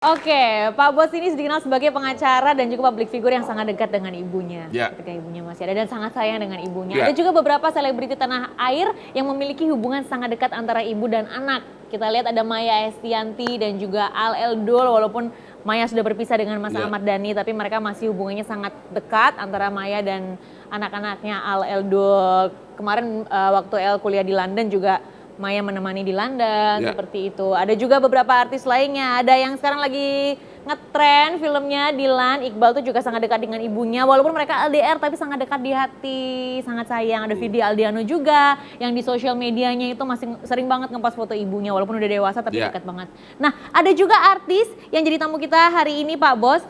Oke, Pak Bos ini dikenal sebagai pengacara dan juga public figure yang sangat dekat dengan ibunya. Ya. Ketika ibunya masih ada dan sangat sayang dengan ibunya. Ya. Ada juga beberapa selebriti tanah air yang memiliki hubungan sangat dekat antara ibu dan anak. Kita lihat ada Maya Estianty dan juga Al Eldol, walaupun Maya sudah berpisah dengan Mas Ya. Ahmad Dhani, tapi mereka masih hubungannya sangat dekat antara Maya dan anak-anaknya Al Eldol. Kemarin waktu El kuliah di London juga Maya menemani di London, Ya. seperti itu. Ada juga beberapa artis lainnya. Ada yang sekarang lagi ngetren filmnya Dilan. Iqbal tuh juga sangat dekat dengan ibunya. Walaupun mereka LDR tapi sangat dekat di hati, sangat sayang. Ada Vidi Aldiano juga yang di sosial medianya itu masih sering banget ngepost foto ibunya. Walaupun udah dewasa tapi Ya. dekat banget. Nah, ada juga artis yang jadi tamu kita hari ini, Pak Bos,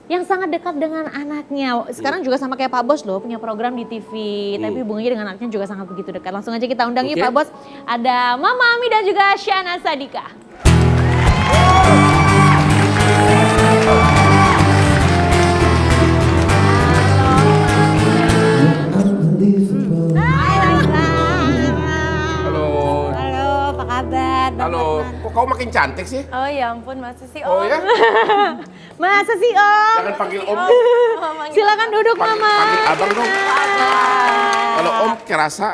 yang sangat dekat dengan anaknya. Sekarang juga sama kayak Pak Bos loh, punya program di TV. Tapi hubungannya dengan anaknya juga sangat begitu dekat. Langsung aja kita undang yuk Oke. Pak Bos. Ada Mama Ami dan juga Syahna Sadika. Halo. Halo, apa kabar? Bang Halo. Hotman? Kok kau makin cantik sih? Oh ya ampun, masa sih Oh Om? ya? Masa sih Om? Jangan panggil Om. Silakan duduk Panggil, Mama. panggil Abang dong. Kalau Om kerasa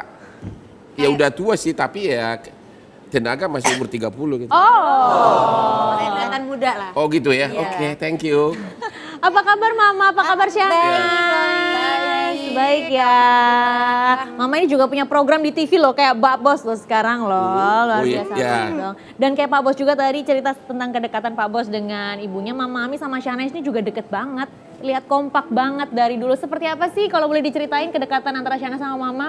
ya udah tua sih, tapi ya tenaga masih umur 30 gitu. Oh. Kelihatan muda lah. Oh gitu ya? Iya. Oke, thank you. Apa kabar Mama? Apa kabar Syahna? Baik. Baik ya. Mama ini juga punya program di TV loh, kayak Pak Bos loh sekarang loh. Luar Oh iya. biasa Iya. banget dong. Dan kayak Pak Bos juga tadi cerita tentang kedekatan Pak Bos dengan ibunya, Mama Ami sama Syahna ini juga deket banget. Lihat kompak banget dari dulu. Seperti apa sih kalau boleh diceritain kedekatan antara Syahna sama Mama?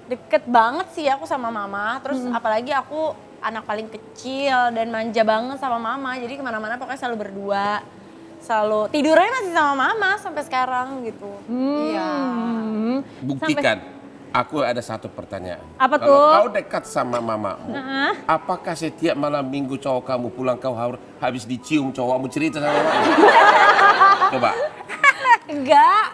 Deket banget sih aku sama mama. Terus apalagi aku anak paling kecil dan manja banget sama mama. Jadi kemana-mana pokoknya selalu berdua. Selalu tidurnya masih sama mama sampai sekarang gitu. Iya. Buktikan. Aku ada satu pertanyaan. Apa Kalau tuh? kau dekat sama mamamu, apakah setiap malam minggu cowok kamu pulang kau habis dicium cowokmu, cerita sama mamamu? Coba. Enggak.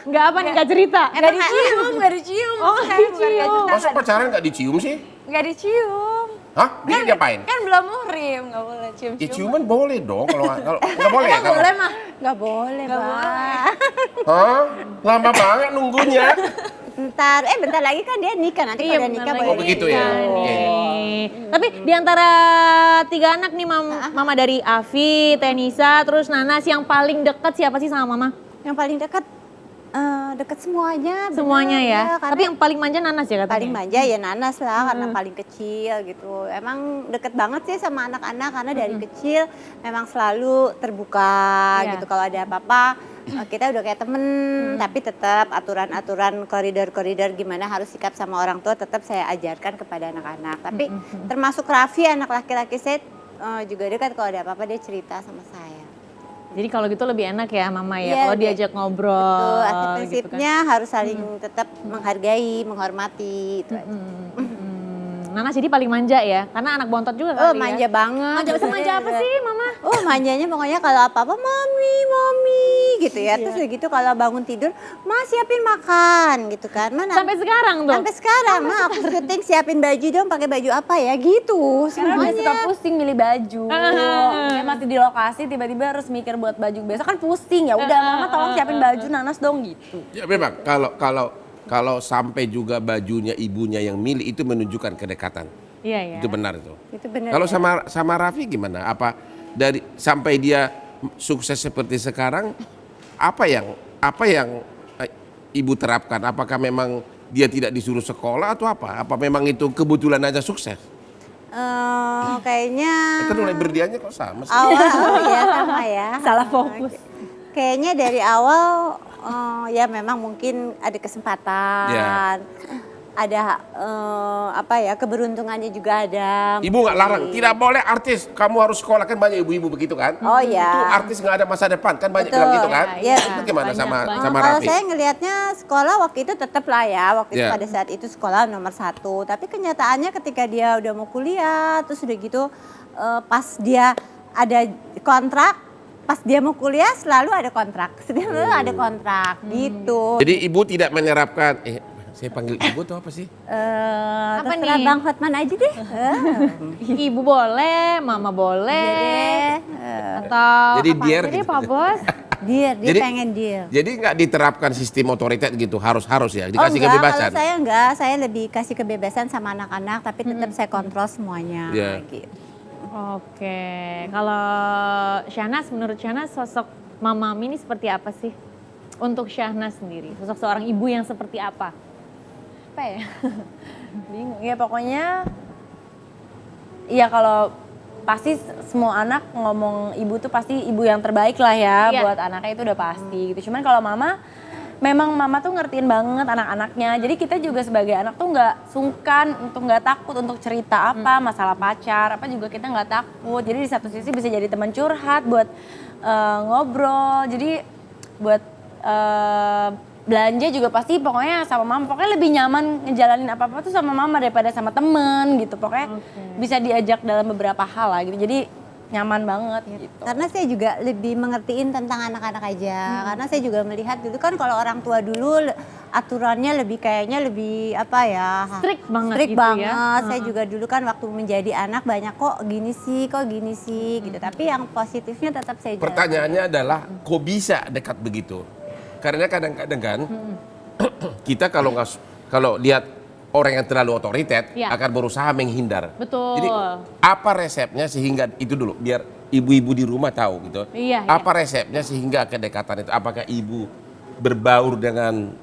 Enggak apa nih, enggak cerita? Enggak dicium, enggak dicium. Oh, Bukan, nggak bukan, dicium. cerita, Masa pacaran gak dicium sih? Enggak dicium. Hah? Dia diapain? Kan belum muhrim, enggak boleh Ya cium-cium. ciuman boleh dong, kalau nggak boleh ya? Enggak Kalau, boleh mah. Enggak boleh, Bang. hah? Lama banget nunggunya. Bentar lagi kan dia nikah, nanti Iya, pada bentar nikah lagi boleh Oh, begitu ya? nikah Oke. nih. Tapi di antara 3 anak nih, Mama dari Afi, Tenisa, terus Nanas, yang paling dekat siapa sih sama Mama? Yang paling dekat semuanya. bener, Semuanya ya? karena Tapi yang paling manja Nanas ya katanya? paling manja ya Nanas lah, karena paling kecil gitu. Emang deket banget sih sama anak-anak, karena dari kecil memang selalu terbuka Iya. gitu. Kalau ada apa-apa kita udah kayak temen, tapi tetap aturan-aturan koridor-koridor gimana harus sikap sama orang tua tetap saya ajarkan kepada anak-anak. Tapi termasuk Raffi, anak laki-laki saya juga dekat, kalau ada apa-apa dia cerita sama saya. Jadi kalau gitu lebih enak ya Mama ya, Iya, kalau lebih- diajak ngobrol. Betul, asli gitu kan. prinsipnya harus saling tetap menghargai, menghormati, itu aja. Nanas jadi paling manja ya, karena anak bontot juga Oh, kali manja ya. banget. Manja, semanja apa sih Mama? Oh, manjanya pokoknya kalau apa-apa mami gitu ya. Terus udah gitu kalau bangun tidur, "Ma, siapin makan." gitu kan. Mana Sampai sekarang tuh? sampai sekarang, "Ma, aku syuting siapin baju dong, pakai baju apa ya?" gitu. Karena dia suka Semuanya. pusing milih baju. Dia masih di lokasi tiba-tiba harus mikir buat baju. Biasa kan pusing ya. Udah mama tolong siapin baju Nanas dong gitu. Ya memang kalau sampai juga bajunya ibunya yang milih itu menunjukkan kedekatan. Iya ya. Itu benar itu. Itu benar. Kalau ya. sama Raffi gimana? Apa dari sampai dia sukses seperti sekarang, apa yang ibu terapkan? Apakah memang dia tidak disuruh sekolah atau apa? Apa memang itu kebetulan aja sukses? Kayaknya Kita mulai berdianya kok sama sih. awal ya sama ya. Salah fokus. Kayaknya dari awal ya memang mungkin ada kesempatan, Ya. ada keberuntungannya juga ada. Ibu nggak larang, tidak boleh artis, kamu harus sekolah, kan banyak ibu-ibu begitu kan? Oh ya. Itu artis nggak ada masa depan, kan banyak Betul. bilang gitu kan? Iya, Itu gimana banyak, sama banyak. sama Kalau Raffi? saya ngelihatnya sekolah waktu itu tetap lah ya, waktu itu Ya. pada saat itu sekolah nomor 1. Tapi kenyataannya ketika dia udah mau kuliah, terus udah gitu pas dia ada kontrak, pas dia mau kuliah selalu ada kontrak, selalu ada kontrak gitu. Jadi ibu tidak menerapkan, Saya panggil ibu tuh apa sih? Apa Terserah nih? Bang Hotman aja deh. Ibu boleh, mama boleh, atau Jadi apa dear aja deh gitu. Pak Bos. Dia Jadi- pengen deal. Jadi nggak diterapkan sistem otoritas gitu, harus ya, dikasih enggak, kebebasan. kalau saya enggak, saya lebih kasih kebebasan sama anak-anak, tapi tetap saya kontrol semuanya. Iya. Gitu. Oke, kalau Syahnas, menurut Syahnas sosok Mama Mami ini seperti apa sih? Untuk Syahnas sendiri, sosok seorang ibu yang seperti apa? Apa ya? Bingung. Ya pokoknya, ya kalau pasti semua anak ngomong ibu tuh pasti ibu yang terbaik lah ya Iya. buat anaknya, itu udah pasti gitu. Cuman kalau mama, memang mama tuh ngertiin banget anak-anaknya. Jadi kita juga sebagai anak tuh nggak sungkan untuk nggak takut untuk cerita apa masalah pacar apa juga kita nggak takut. Jadi di satu sisi bisa jadi teman curhat buat ngobrol. Jadi buat belanja juga pasti pokoknya sama mama. Pokoknya lebih nyaman ngejalanin apa-apa tuh sama mama daripada sama temen gitu. Pokoknya bisa diajak dalam beberapa hal lah gitu. Jadi nyaman banget gitu. Karena saya juga lebih mengertiin tentang anak-anak aja. Karena saya juga melihat dulu kan kalau orang tua dulu aturannya lebih kayaknya lebih apa ya? Strict banget Strict gitu banget. ya. Saya juga dulu kan waktu menjadi anak banyak kok gini sih gitu. Tapi yang positifnya tetap saya jalan. Pertanyaannya adalah, kok bisa dekat begitu? Karena kadang-kadang kan kita kalau lihat orang yang terlalu otoriter Iya. akan berusaha menghindar. Betul. Jadi apa resepnya sehingga itu dulu biar ibu-ibu di rumah tahu gitu. Iya, Apa resepnya sehingga kedekatan itu? Apakah ibu berbaur dengan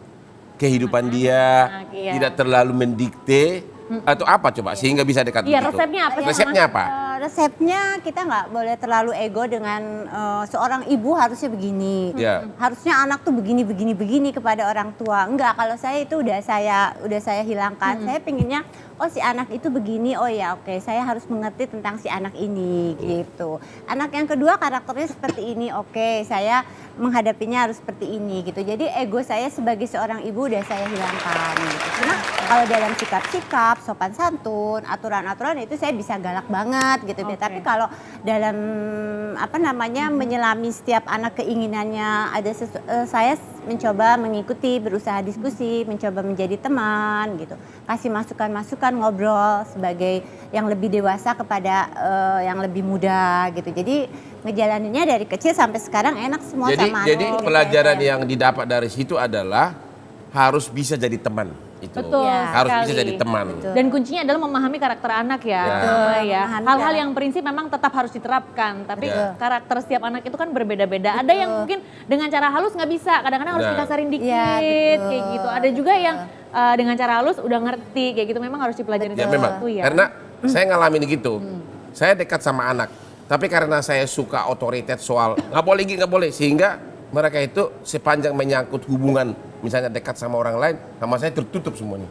kehidupan dia, iya. tidak terlalu mendikte atau apa coba sehingga bisa dekat Iya, begitu? resepnya apa sih, Resepnya Mas? apa? Resepnya kita nggak boleh terlalu ego dengan seorang ibu harusnya begini. Ya. Harusnya anak tuh begini kepada orang tua. Enggak, kalau saya itu udah saya hilangkan. Saya pinginnya oh si anak itu begini, oh ya oke, saya harus mengerti tentang si anak ini gitu. Anak yang kedua karakternya seperti ini, oke, saya menghadapinya harus seperti ini gitu. Jadi ego saya sebagai seorang ibu udah saya hilangkan gitu. Karena kalau dalam sikap-sikap, sopan santun, aturan-aturan itu saya bisa galak banget gitu. Oke. Tapi kalau dalam apa namanya menyelami setiap anak keinginannya saya mencoba mengikuti, berusaha diskusi, mencoba menjadi teman gitu. Kasih masukan-masukan, ngobrol sebagai yang lebih dewasa kepada yang lebih muda gitu. Jadi ngejalaninnya dari kecil sampai sekarang enak semua sama Jadi anak. pelajaran yang didapat dari situ adalah harus bisa jadi teman itu. Betul Harus sekali. bisa jadi teman. Dan kuncinya adalah memahami karakter anak ya. Ya. Ya. Memahami Hal-hal karakter. yang prinsip memang tetap harus diterapkan, tapi Ya. karakter setiap anak itu kan berbeda-beda. Ada yang mungkin dengan cara halus nggak bisa, kadang-kadang harus Benar. dikasarin dikit Iya, betul. kayak gitu. Ada juga yang dengan cara halus udah ngerti kayak gitu, memang harus dipelajari Ya memang. satu ya. Karena saya ngalamin gitu. Saya dekat sama anak. Tapi karena saya suka otoritas soal nggak boleh gini, nggak boleh, sehingga mereka itu sepanjang menyangkut hubungan, misalnya dekat sama orang lain, sama saya tertutup semuanya.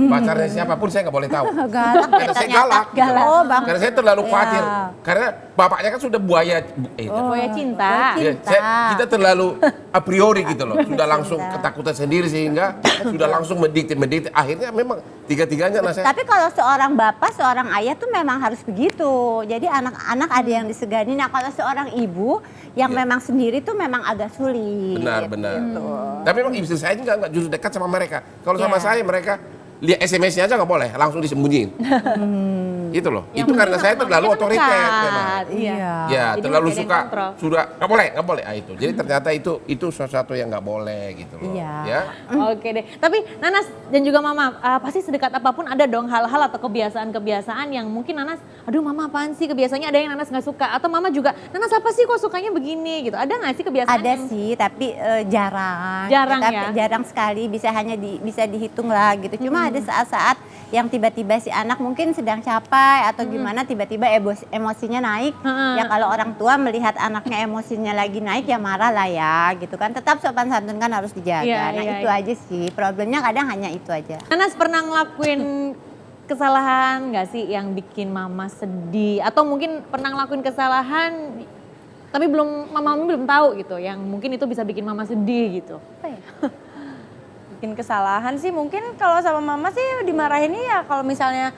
Pacarnya siapapun saya nggak boleh tahu. Galak ya Karena saya ternyata. galak. gitu. Oh, Bang. Karena saya terlalu Iya. khawatir. Karena bapaknya kan sudah buaya. Boya cinta. Ya, kita terlalu a priori gitu loh. Sudah langsung Cinta. ketakutan sendiri sehingga sudah langsung mendikte. Akhirnya memang tiga-tiganya nah saya. Tapi kalau seorang bapak, seorang ayah tuh memang harus begitu. Jadi anak-anak ada yang disegani. Nah kalau seorang ibu yang Ya. memang sendiri tuh memang agak sulit. Benar. Gitu. Tapi memang istri saya juga nggak justru dekat sama mereka. Kalau sama Ya. saya mereka lihat SMS-nya aja nggak boleh, langsung disembunyiin. Itu loh. Itu karena saya terlalu Namanya kan otoriter dekat. memang. Iya. Ya, Jadi terlalu masih ada yang suka kontrol. sudah nggak boleh. Itu. Jadi ternyata itu sesuatu yang nggak boleh gitu loh. Iya. Ya. Oke deh. Tapi Nanas dan juga Mama, pasti sedekat apapun ada dong hal-hal atau kebiasaan-kebiasaan yang mungkin Nanas, aduh Mama apaan sih, kebiasaannya ada yang Nanas nggak suka. Atau Mama juga, Nanas apa sih kok sukanya begini gitu. Ada nggak sih kebiasaan Ada yang sih, tapi jarang. Jarang Tapi ya? jarang sekali, bisa dihitung lah gitu. Cuma ada saat-saat yang tiba-tiba si anak mungkin sedang capai atau gimana tiba-tiba emosinya naik. Ya kalau orang tua melihat anaknya emosinya lagi naik ya marah lah ya gitu kan. Tetap sopan santun kan harus dijaga. Iya, Nah iya, itu iya. aja sih. Problemnya kadang hanya itu aja. Nanas pernah ngelakuin kesalahan nggak sih yang bikin Mama sedih? Atau mungkin pernah ngelakuin kesalahan tapi Mama belum tahu gitu, yang mungkin itu bisa bikin Mama sedih gitu. Apa ya? Bikin kesalahan sih mungkin kalau sama mama sih dimarahinnya ya kalau misalnya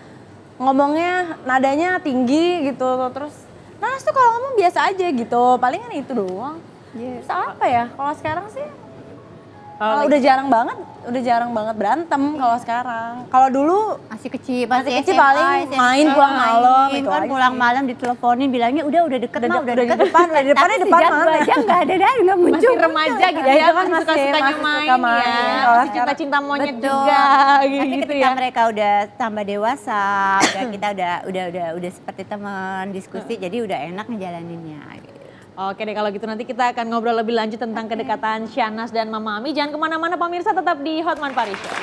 ngomongnya nadanya tinggi gitu, terus Nanas tuh kalau ngomong biasa aja gitu, palingan itu doang. Terus apa ya, kalau sekarang sih Udah jarang banget berantem kalau sekarang. Kalau dulu Masih kecil, Masih kecil SMA, paling SMA, main pulang malam, itu kan aja pulang sih. malam diteleponin bilangnya udah deket Udah mah, di depan, udah di depan, Tapi di depan sejak mana? 2 jam nggak ada dah, nggak muncul. Masih remaja gitu Ya, ya, itu kan masih suka-sukanya masih main, suka main. ya. Kalau Masih cinta-cinta monyet Betul. juga Tapi gitu ketika ya. mereka udah tambah dewasa, kita udah seperti teman diskusi, jadi udah enak ngejalaninnya. Gitu. Oke deh, kalau gitu nanti kita akan ngobrol lebih lanjut tentang kedekatan Syahnas dan Mama Ami. Jangan kemana-mana pemirsa, tetap di Hotman Paris Show.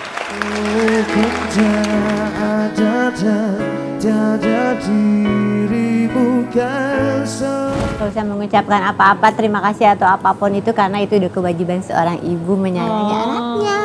Kalau saya mengucapkan apa-apa, terima kasih atau apapun itu karena itu udah kewajiban seorang ibu menyayangi anaknya.